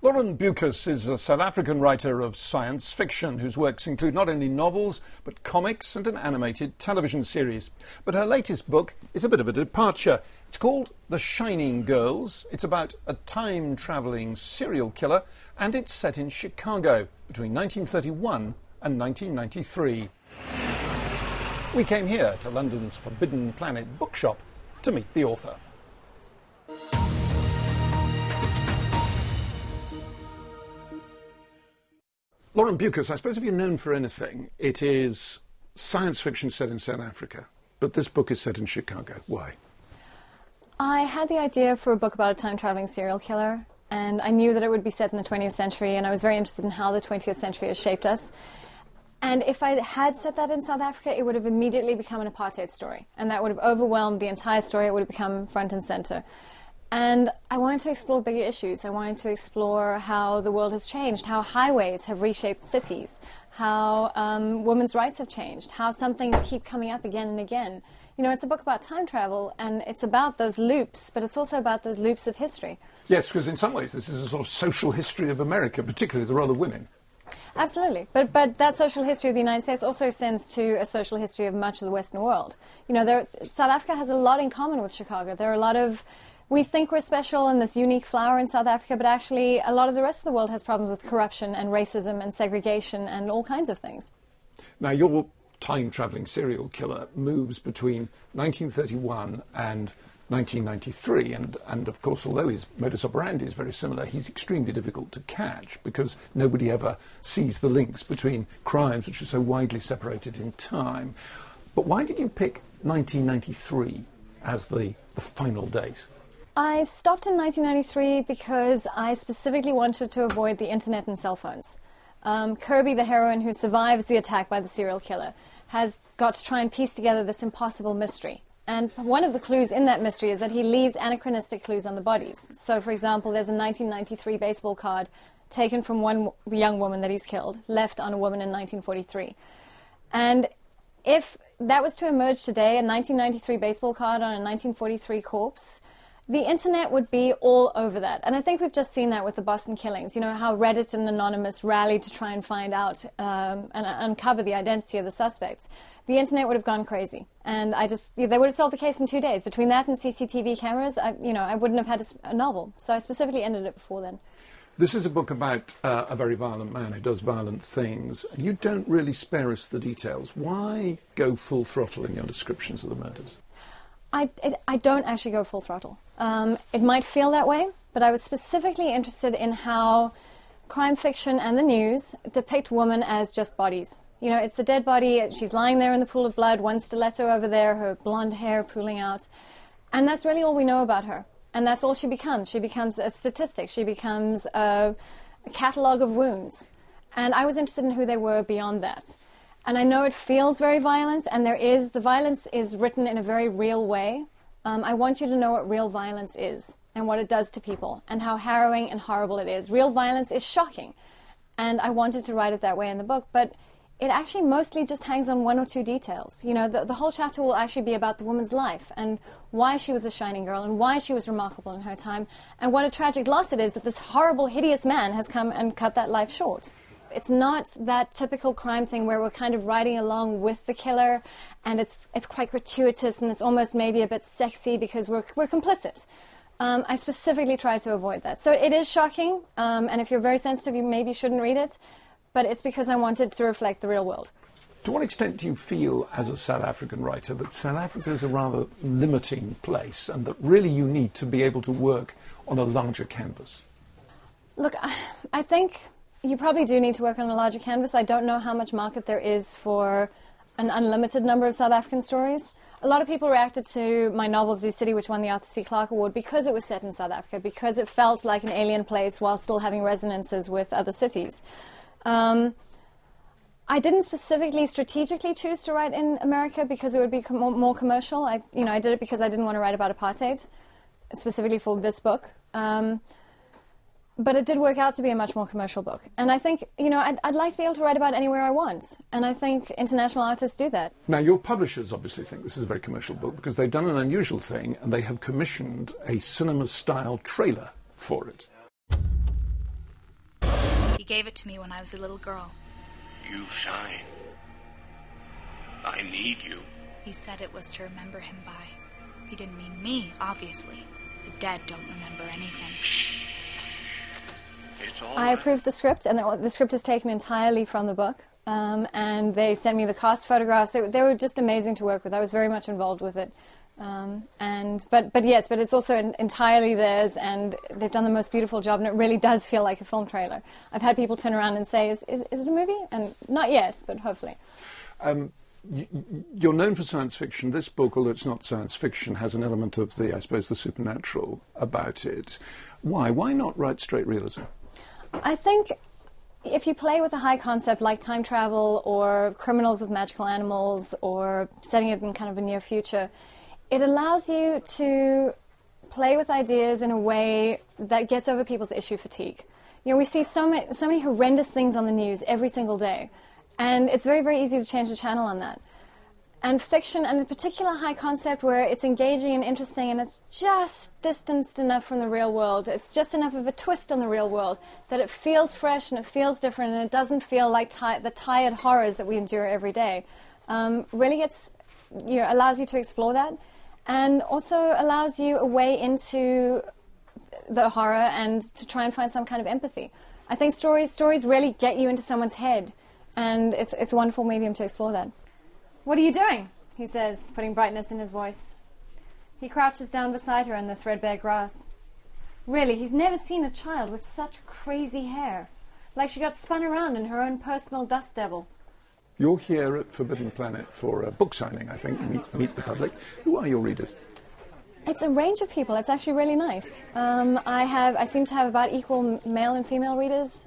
Beukes is a South African writer of science fiction whose works include not only novels but comics and an animated television series. But her latest book is a bit of a departure. It's called The Shining Girls. It's about a time-travelling serial killer and it's set in Chicago between 1931 and 1993. We came here to London's Forbidden Planet bookshop to meet the author. Beukes, I suppose if you're known for anything, it is science fiction set in South Africa. But this book is set in Chicago. Why? I had the idea for a book about a time-traveling serial killer, and I knew that it would be set in the 20th century, and I was very interested in how the 20th century has shaped us. And if I had set that in South Africa, it would have immediately become an apartheid story, and that would have overwhelmed the entire story. It would have become front and center. And I wanted to explore bigger issues. I wanted to explore how the world has changed, how highways have reshaped cities, how women's rights have changed, how some things keep coming up again and again. You know, it's a book about time travel, and it's about those loops, but it's also about the loops of history. Yes, because in some ways this is a sort of social history of America, particularly the role of women. Absolutely. But that social history of the United States also extends to a social history of much of the Western world. You know, South Africa has a lot in common with Chicago. There are a lot of... We think we're special in this unique flower in South Africa, but actually a lot of the rest of the world has problems with corruption and racism and segregation and all kinds of things. Now, your time-travelling serial killer moves between 1931 and 1993, and of course, although his modus operandi is very similar, he's extremely difficult to catch because nobody ever sees the links between crimes which are so widely separated in time. But why did you pick 1993 as the final date? I stopped in 1993 because I specifically wanted to avoid the internet and cell phones. Kirby, the heroine who survives the attack by the serial killer, has got to try and piece together this impossible mystery. And one of the clues in that mystery is that he leaves anachronistic clues on the bodies. So, for example, there's a 1993 baseball card taken from one young woman that he's killed, left on a woman in 1943. And if that was to emerge today, a 1993 baseball card on a 1943 corpse, the internet would be all over that. And I think we've just seen that with the Boston killings. You know, how Reddit and Anonymous rallied to try and find out and uncover the identity of the suspects. The internet would have gone crazy. And they would have solved the case in 2 days. Between that and CCTV cameras, I wouldn't have had a novel. So I specifically ended it before then. This is a book about a very violent man who does violent things. You don't really spare us the details. Why go full throttle in your descriptions of the murders? I don't actually go full throttle. It might feel that way, but I was specifically interested in how crime fiction and the news depict women as just bodies. You know, it's the dead body, she's lying there in the pool of blood, one stiletto over there, her blonde hair pooling out. And that's really all we know about her. And that's all she becomes. She becomes a statistic. She becomes a catalogue of wounds. And I was interested in who they were beyond that. And I know it feels very violent, and the violence is written in a very real way. I want you to know what real violence is and what it does to people and how harrowing and horrible it is. Real violence is shocking, and I wanted to write it that way in the book, but it actually mostly just hangs on one or two details. You know, the whole chapter will actually be about the woman's life and why she was a shining girl and why she was remarkable in her time and what a tragic loss it is that this horrible, hideous man has come and cut that life short. It's not that typical crime thing where we're kind of riding along with the killer and it's quite gratuitous and it's almost maybe a bit sexy because we're complicit. I specifically try to avoid that. So it is shocking, and if you're very sensitive, you maybe shouldn't read it, but it's because I wanted to reflect the real world. To what extent do you feel, as a South African writer, that South Africa is a rather limiting place and that really you need to be able to work on a larger canvas? Look, I think you probably do need to work on a larger canvas. I don't know how much market there is for an unlimited number of South African stories. A lot of people reacted to my novel Zoo City, which won the Arthur C. Clarke Award, because it was set in South Africa, because it felt like an alien place while still having resonances with other cities. I didn't strategically choose to write in America because it would be more commercial. I did it because I didn't want to write about apartheid, specifically for this book. But it did work out to be a much more commercial book. And I think, I'd like to be able to write about anywhere I want. And I think international artists do that. Now, your publishers obviously think this is a very commercial book because they've done an unusual thing and they have commissioned a cinema-style trailer for it. gave it to me when I was a little girl. You shine. I need you. He said it was to remember him by. He didn't mean me, obviously. The dead don't remember anything. It's all I right. approved the script, and the script is taken entirely from the book. And they sent me the cast photographs. They were just amazing to work with. I was very much involved with it. But it's also entirely theirs, and they've done the most beautiful job, and it really does feel like a film trailer. I've had people turn around and say, is it a movie? And not yet, but hopefully. You're known for science fiction. This book, although it's not science fiction, has an element of the supernatural about it. Why? Why not write straight realism? I think if you play with a high concept like time travel or criminals with magical animals or setting it in kind of a near future, it allows you to play with ideas in a way that gets over people's issue fatigue. You know, we see so many horrendous things on the news every single day, and it's very, very easy to change the channel on that. And fiction, and in particular high concept where it's engaging and interesting and it's just distanced enough from the real world, it's just enough of a twist on the real world that it feels fresh and it feels different and it doesn't feel like the tired horrors that we endure every day, really allows you to explore that, and also allows you a way into the horror and to try and find some kind of empathy. I think stories really get you into someone's head, and it's a wonderful medium to explore that. "What are you doing?" he says, putting brightness in his voice. He crouches down beside her in the threadbare grass. Really, he's never seen a child with such crazy hair. Like she got spun around in her own personal dust devil. You're here at Forbidden Planet for a book signing, I think, meet the public. Who are your readers? It's a range of people. It's actually really nice. I seem to have about equal male and female readers.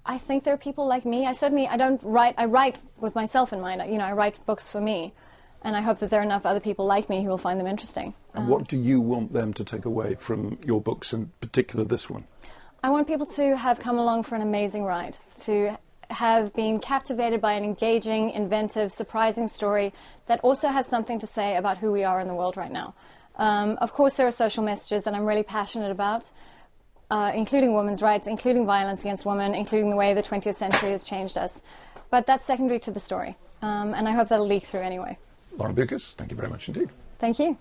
I think there are people like me. I write with myself in mind. I write books for me, and I hope that there are enough other people like me who will find them interesting. And what do you want them to take away from your books, in particular this one? I want people to have come along for an amazing ride, to have been captivated by an engaging, inventive, surprising story that also has something to say about who we are in the world right now. Of course, there are social messages that I'm really passionate about, including women's rights, including violence against women, including the way the 20th century has changed us. But that's secondary to the story, and I hope that'll leak through anyway. Lauren Beukes, thank you very much indeed. Thank you.